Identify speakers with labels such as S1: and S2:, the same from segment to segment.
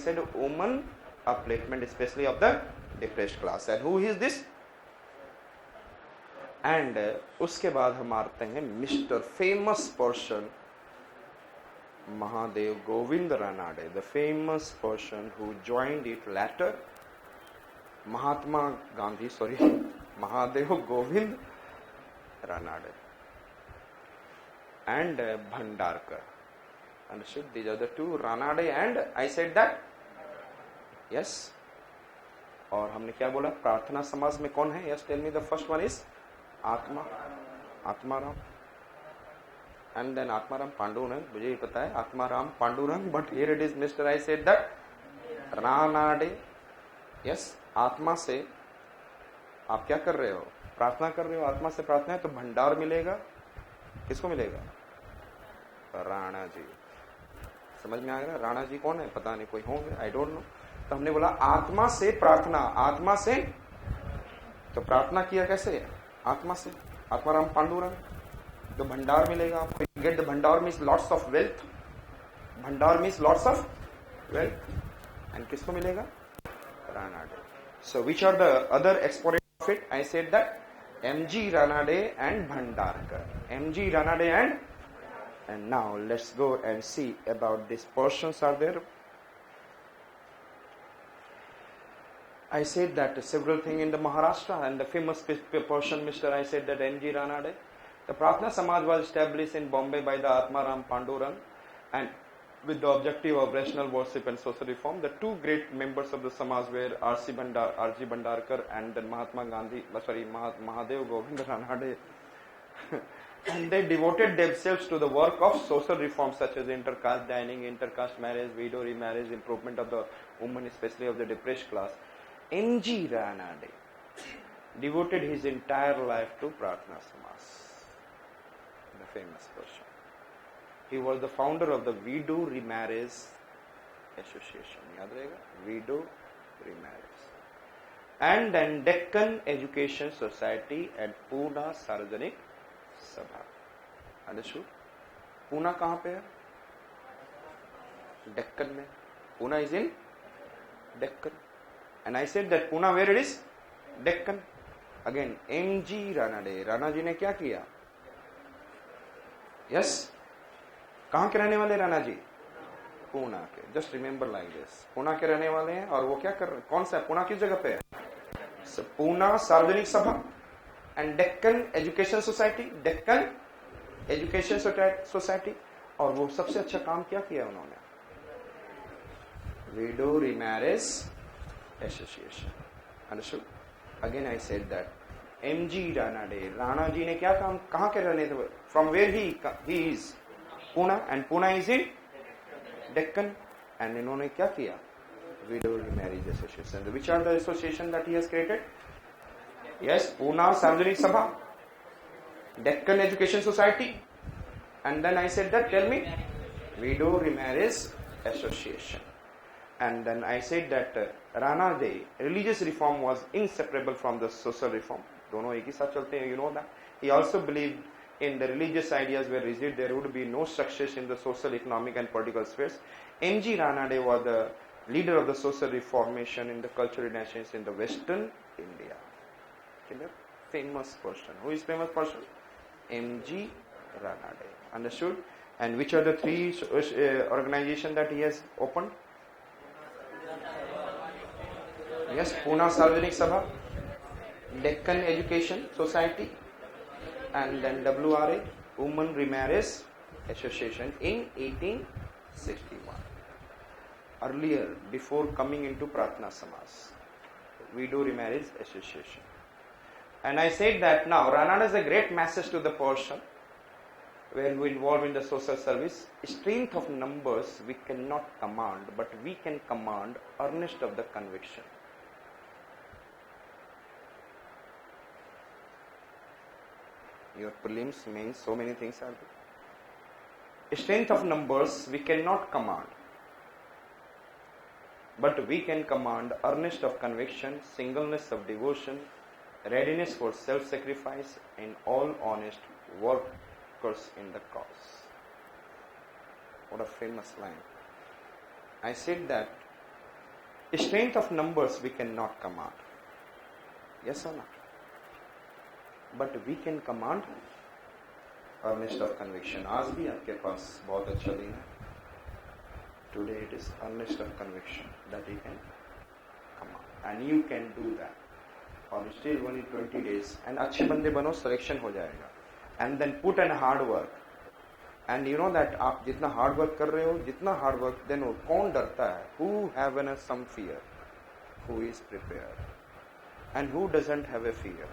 S1: said woman upliftment, especially of the depressed class. And who is this? And उसके बाद हम आते हैं mister famous person Mahadev Govind Ranade, the famous person who joined it later. Mahatma Gandhi, Mahadev Govind Ranade and Bhandarkar. Understood? These are the two, Ranade and I said that. Yes. और हमने क्या बोला? प्रार्थना समाज में कौन है? Yes, tell me the first one is Atmaram. And then Atmaram Pandurang, मुझे ही पता है Atmaram Pandurang, but here it is Mr. I said that Ranade. Yes, आत्मा से आप क्या कर रहे हो? प्रार्थना कर रहे हो, आत्मा से प्रार्थना है तो भंडार मिलेगा. किसको मिलेगा? राणा जी. समझ में आ गया? राणा जी कौन है? पता नहीं, कोई होंगे, आई डोंट नो. तो हमने बोला आत्मा से प्रार्थना, आत्मा से तो प्रार्थना किया कैसे? आत्मा से. आत्माराम पांडुरंग, तो भंडार मिलेगा आपको. Get the bhandar means lots of wealth. Bhandar means lots of wealth. And किसको मिलेगा? Ranade. So which are the other exponent of it? I said that MG Ranade and Bhandarkar. MG Ranade and now let's go and see about these persons are there. I said that several things in the Maharashtra, and the famous person, Mr. I said that N.G. Ranade. The Prarthana Samaj was established in Bombay by the Atmaram Pandurang, and with the objective of rational worship and social reform. The two great members of the Samaj were R.G. Bhandarkar and then Mahadev Govind Ranade. And they devoted themselves to the work of social reform such as intercaste dining, intercaste marriage, widow remarriage, improvement of the women, especially of the depressed class. N.G. Ranade devoted his entire life to Prarthana Samaj, the famous person. He was the founder of the Widow Remarriage Association. Yaad rahega? Widow Remarriage. And then Deccan Education Society and Pune Sarvajanik Sabha. Understood? Pune kahan pe hai? Deccan mein. Pune is in Deccan. And I said that Pune where it is? Deccan. Again, M.G. Ranade. Rana ji ने क्या किया? Yes. कहाँ के रहने वाले राणा जी? पूना के. Just remember like this. Poona के रहने वाले हैं और वो क्या कर रहे हैं? कौन सा है? पूना किस जगह पे है? Poona Sarvajanik Sabha and Deccan education society. Deccan education society. और वो सबसे अच्छा काम क्या किया उन्होंने? Widow remarriage association. Understood? Again I said that MG Ranade. Rana ji ने क्या काम, कहाँ के रहने थे? From where he is? Pune, and Pune is in Deccan. And इन्होंने क्या किया? Widow Remarriage Association. Which are the association that he has created? Yes, Pune Sarvajanik Sabha, Deccan Education Society, and then I said that, tell me, Widow Remarriage Association. And then I said that Ranade, religious reform was inseparable from the social reform. दोनों एक ही साथ चलते हैं, you know that. He also believed in the religious ideas were rigid, there would be no success in the social, economic and political spheres. M.G. Ranade was the leader of the social reformation in the cultural renaissance in the Western India. Famous person. Who is famous person? M.G. Ranade. Understood? And which are the three organizations that he has opened? Yes, Pune Sarvajanik Sabha, Deccan Education Society, and then WRA, Women Remarriage Association in 1861. Earlier, before coming into Prarthana Samaj, Widow Remarriage Association. And I said that now Ranade is a great message to the person when we involve in the social service. Strength of numbers we cannot command, but we can command earnest of the conviction. Your prelims means so many things are there. Strength of numbers we cannot command, but we can command earnest of conviction, singleness of devotion, readiness for self-sacrifice, and all honest workers in the cause. What a famous line. I said that Strength of numbers we cannot command. Yes or not? But we can command earnest of conviction. आज भी आपके पास बहुत अच्छा दिन है. Today it is earnest of conviction that you can command, and you can do that. और still only 20 days. And अच्छे बंदे बनो, selection हो जाएगा. And then put in hard work. And you know that आप जितना hard work कर रहे हो, जितना hard work, then कौन डरता है? Who have some fear? Who is prepared? And who doesn't have a fear?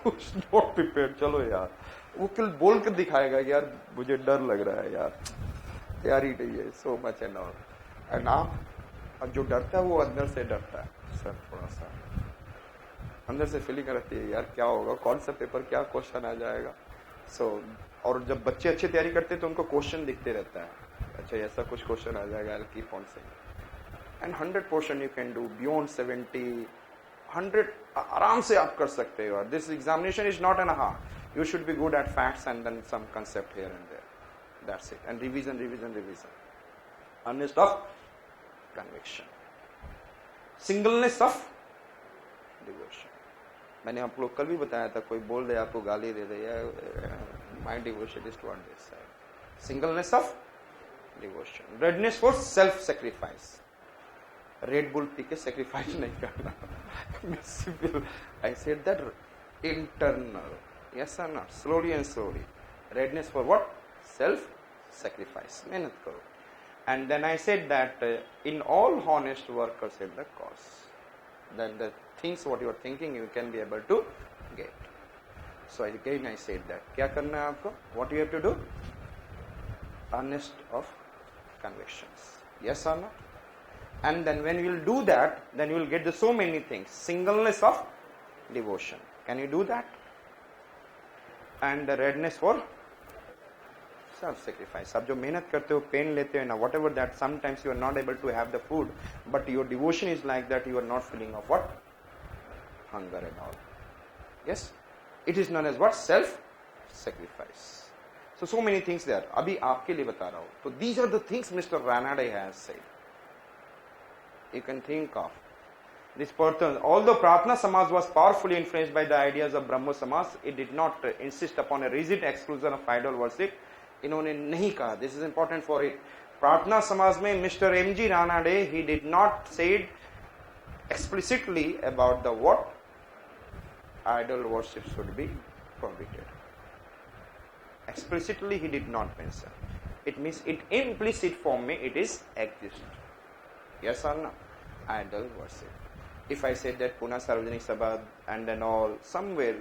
S1: Who's not prepared? चलो यार, वो कल बोल कर दिखाएगा कि यार मुझे डर लग रहा है यार, तैयारी नहीं है, so much and all. And आप जो डरता है वो अंदर से डरता है सर, थोड़ा सा अंदर से फीलिंग रहती है यार क्या होगा, कौन सा पेपर, क्या क्वेश्चन आ जाएगा. और जब बच्चे अच्छी तैयारी करते हैं तो उनको क्वेश्चन दिखते रहता है, अच्छा ऐसा कुछ क्वेश्चन आ जाएगा, I'll keep on saying. And 100% you can do beyond 70, 100 आराम से आप कर सकते हो. This examination is not an aha. You should be good at facts and then some concept here and there. That's it. And revision. Earnest of conviction. Singleness of devotion. मैंने आप लोग कल भी बताया था, कोई बोल दे आपको गाली दे दे, my devotion is toward this side. Singleness of devotion. Readiness for self-sacrifice. Red Bull P के sacrifice नहीं करना. I said that internal. Yes or not? Slowly and slowly. Readiness for what? Self-sacrifice. मेहनत करो. And then I said that in all honest workers at the cause, then the things what you are thinking you can be able to get. So again I said that क्या करना है आपको? What you have to do? Earnest of convictions. Yes or not? And then when you will do that, then you will get the so many things. Singleness of devotion. Can you do that? And the readiness for self-sacrifice. आप जो मेहनत करते हो, pen लेते हो ना, whatever that, sometimes you are not able to have the food, but your devotion is like that, you are not feeling of what? Hunger and all. Yes? It is known as what? Self-sacrifice. So many things there. अभी आपके लिए बता रहा हूँ. So these are the things Mr. Ranade has said. You can think of this person. Although Pratna Samaj was powerfully influenced by the ideas of Brahmo Samaj, it did not insist upon a rigid exclusion of idol worship. इन्होंने नहीं कहा. This is important for it. Pratna Samaj में Mr. M.G. Ranade, he did not say explicitly about the what idol worship should be prohibited. Explicitly he did not mention. It means it implicit form में it is exist. Yes or no? Idol worship. If I said that Pune Sarvajanik Sabha and then all, somewhere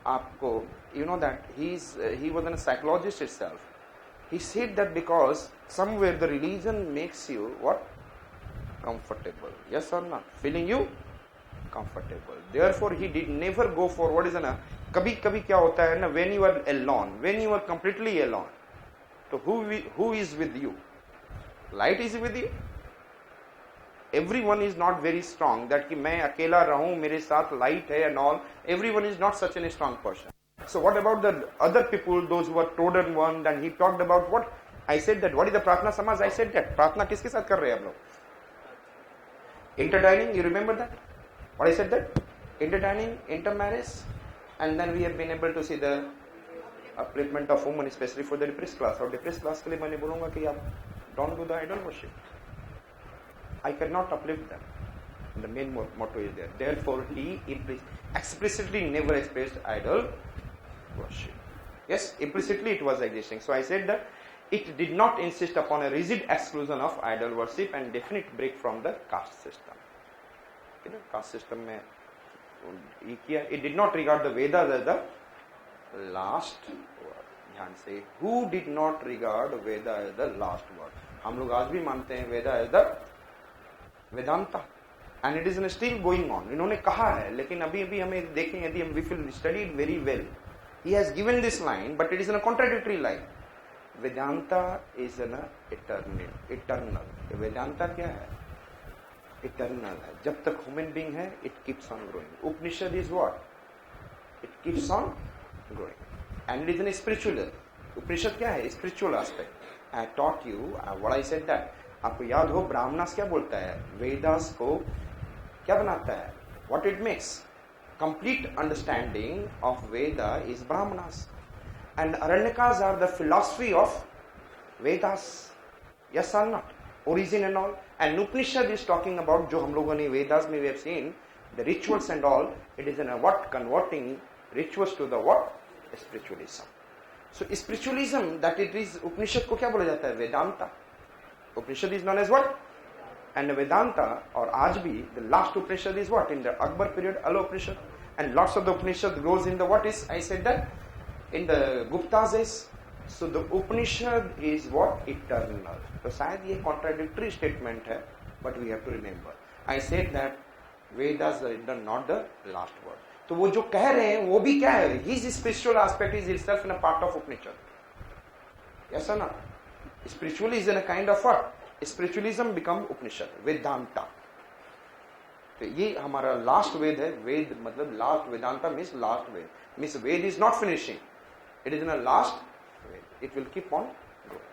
S1: आपको, you know that he was a psychologist itself. He said that because somewhere the religion makes you what? Comfortable. Yes or not? Feeling you comfortable. Therefore he did never go for what is na. कभी कभी क्या होता है ना, when you are alone, when you are completely alone, so who is with you? Light is with you. Everyone is not very strong that कि मैं अकेला रहूं, मेरे साथ light है and all. Everyone is not such a strong person. So what about the other people, those who are trodden one? Then he talked about what? I said that what is the Pratna Samaj? I said that Pratna किसके साथ कर रहे हैं आप लोग? Interdining, you remember that? What I said that? Interdining, intermarriage, and then we have been able to see the upliftment of women, especially for the depressed class. और depressed class के लिए मैंने बोलूँगा कि आप don't do the idol worship. I cannot uplift them. The main motto is there. Therefore, he explicitly never expressed idol worship. Yes, implicitly it was existing. So I said that it did not insist upon a rigid exclusion of idol worship and definite break from the caste system. Caste system में it did not regard the Vedas as the last word. ध्यान से, who did not regard Veda as the last word? हम लोग आज भी मानते हैं Veda as the Vedanta, and it is still going on. इन्होंने कहा है, लेकिन अभी हमें देखें यदि हम we will study it very well. He has given this line, but it is in a contradictory line. Vedanta is an eternal. Vedanta क्या है? Eternal है. जब तक human being है, it keeps on growing. Upanishad is what? It keeps on growing, and it is a spiritual. Upanishad क्या है? Spiritual aspect. I taught you what I said that आपको याद हो ब्राह्मणास क्या बोलता है, वेदास को क्या बनाता है, what it makes, complete understanding of Veda is Brahmanas and Aranyakas are the philosophy of Vedas. Yes और not, origin and all. And Upanishad is talking about, जो हम लोगों ने वेदास में we have seen the rituals and all, it is in a what, converting rituals to the what, spiritualism. So spiritualism, that it is, Upanishad को क्या बोला जाता है, Vedanta. Upanishad is known as what, and Vedanta, और आज भी the last Upanishad is what, in the Akbar period, Ala Upanishad, and lots of the Upanishad goes in the what is, I said that in the Gupta's days. So the Upanishad is what, eternal. तो शायद ये contradictory statement है, but we have to remember. I said that Vedas are not the last word. तो वो जो कह रहे हैं वो भी क्या है, his spiritual aspect is itself in a part of Upanishad. Yes or not? Spiritual is in a kind of what? Spiritualism become Upanishad, Vedanta. तो ये हमारा लास्ट वेद है. वेद मतलब last, Vedanta means last Veda, means Veda is not finishing, it is in a last Veda, it will keep on going.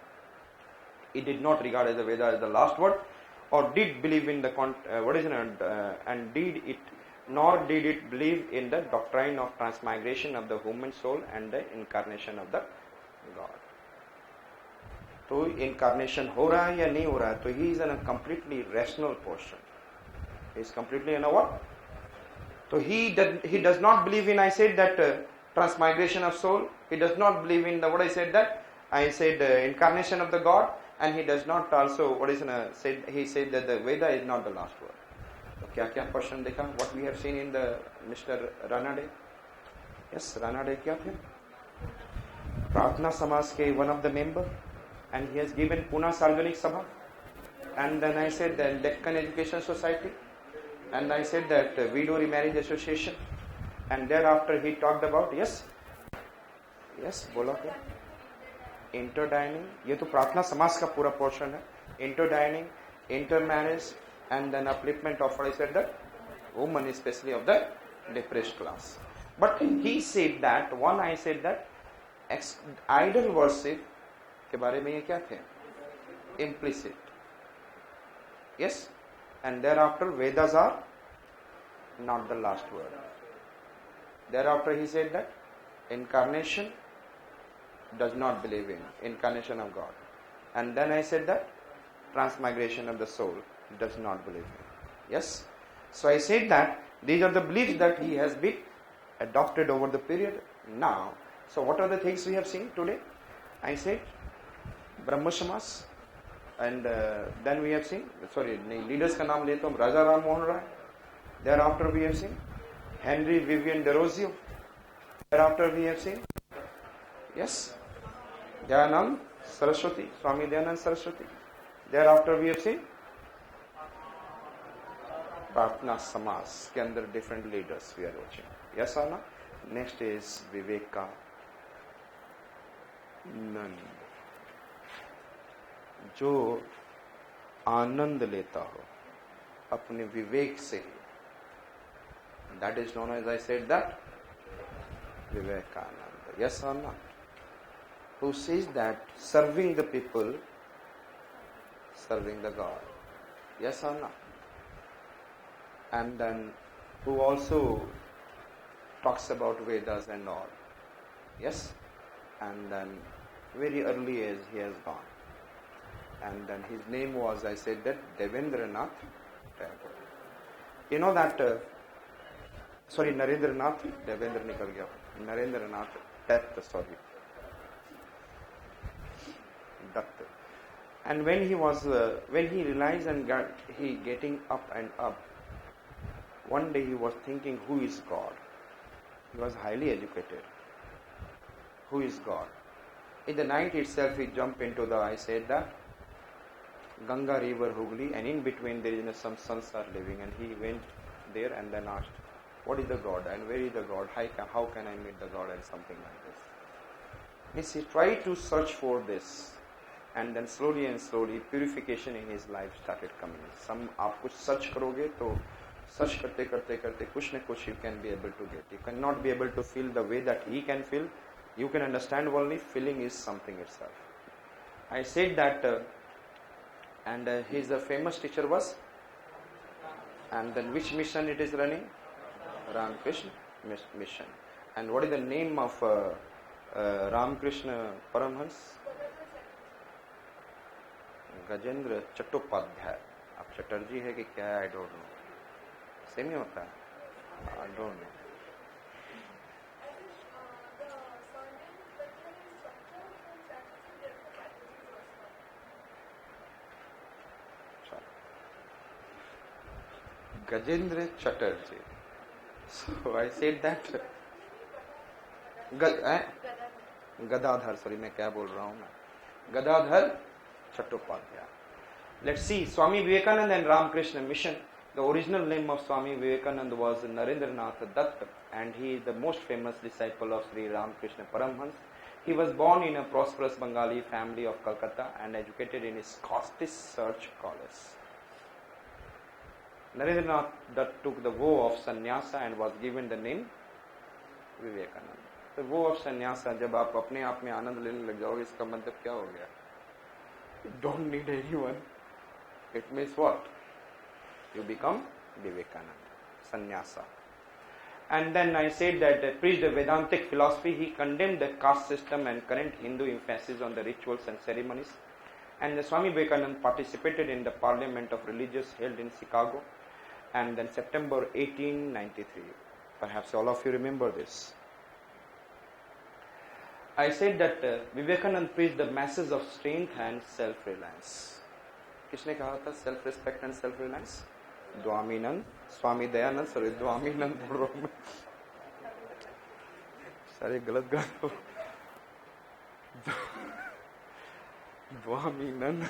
S1: He did not regard as the Veda as the last word, or did believe in the what is it, and did it, nor did it believe in the doctrine of transmigration of the human soul and the incarnation of the God. तो incarnation हो रहा है या नहीं हो रहा है, तो he is in a completely rational portion. He is completely in a what? So he does not believe in, I said that transmigration of soul. He does not believe in the what I said that incarnation of the God. And he does not also, what is said, he said that the Veda is not the last word. So क्या क्या question देखा, what we have seen in the Mr. Ranade. Yes, Ranade क्या थे, प्रार्थना समाज के one of the member, and he has given Pune सार्वजनिक सभा, and then I said that Deccan Education Society, and I said that Widow Remarriage Association, and thereafter he talked about yes बोला क्या, inter dining, ये तो प्रार्थना समाज का पूरा पोर्शन है. Inter dining, inter marriage, and then upliftment of what I said that woman, specially of the depressed class. But he said that one, I said that idol worship के बारे में ये क्या थे, implicit. Yes, and thereafter Vedas are not the last word. Thereafter he said that incarnation does not believe in incarnation of God, and then I said that transmigration of the soul does not believe in. Yes, so I said that these are the beliefs that he has been adopted over the period. Now, so what are the things we have seen today? I said Brahma Samas, and then we have seen, sorry, leaders का नाम लेता हूँ, Raja Ram Mohan Rai. Thereafter we have seen Henry Vivian DeRozio. Thereafter we have seen yes, Dayanand Saraswati, Swami Dayanand Saraswati. Thereafter we have seen Prarthana Samas के अंदर different leaders we are watching. Yes or no? Next is Vivekanand, जो आनंद लेता हो अपने विवेक से, that is known as, I said that, Vivekananda. Yes or not? Who says that serving the people, serving the God. Yes or not? And then who also talks about Vedas and all. Yes? And then very early age he has gone. And then his name was, I said that, Devendranath Tagore. You know that, sorry, Narendranath, Devendra nikal gaya. Narendranath Dutt, sorry. Dutt. And when he was, when he realized and he getting up and up, one day he was thinking, who is God? He was highly educated. Who is God? In the night itself he jumped into the, I said that, Ganga river Hooghly, and in between there is some sons are living, and he went there and then asked, what is the God and where is the God? How can I meet the God, and something like this. Means he tried to search for this, and then slowly and slowly purification in his life started coming. Some आप कुछ search करोगे तो search करते करते करते कुछ न कुछ you can be able to get. You cannot be able to feel the way that he can feel. You can understand only feeling is something itself. I said that and his famous teacher was, and then which mission it is running? Ramakrishna mission. And what is the name of Ramakrishna Paramhans? Gajendra Chattopadhyay. अब चटर्जी है कि क्या है, I don't know. Same ही होता है, I don't know. Gajendra Chatterjee. So I said that Gadadhar, sorry, मैं क्या बोल रहा हूँ मैं, Gadadhar Chattopadhyay. Let's see, Swami Vivekananda and Ramakrishna mission. The original name of Swami Vivekananda was Narendranath Dutt, and he is the most famous disciple of Sri Ramakrishna Paramhans. He was born in a prosperous Bengali family of Calcutta and educated in Scottish Church College. Narendranath Dutt took the vow of sannyasa and was given the name Vivekananda. The vow of sannyasa, जब आप अपने आप में आनंद लेने लग जाओगे, इसका मतलब क्या हो गया? You don't need anyone. It means what? You become Vivekananda, sannyasa. And then I said that preached the Vedantic philosophy. He condemned the caste system and current Hindu emphasis on the rituals and ceremonies. And the Swami Vivekananda participated in the Parliament of Religious held in Chicago, and then September 1893. Perhaps all of you remember this. I said that Vivekananda preached the message of strength and self-reliance. किसने कहा था self-respect and self-reliance? Dwaminand, Swami Dayanand, sorry, Dwaminand बोल रहा हूँ मैं. सारे गलत गलत. Dwaminand.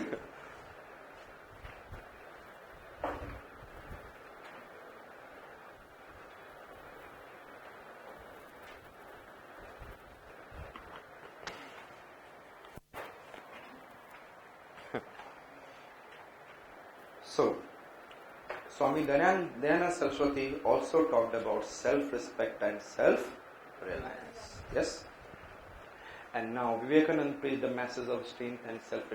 S1: So, Swami Dayananda Saraswati also talked about self-respect and self-reliance. Yes? And now Vivekananda preached the message of strength and self-reliance.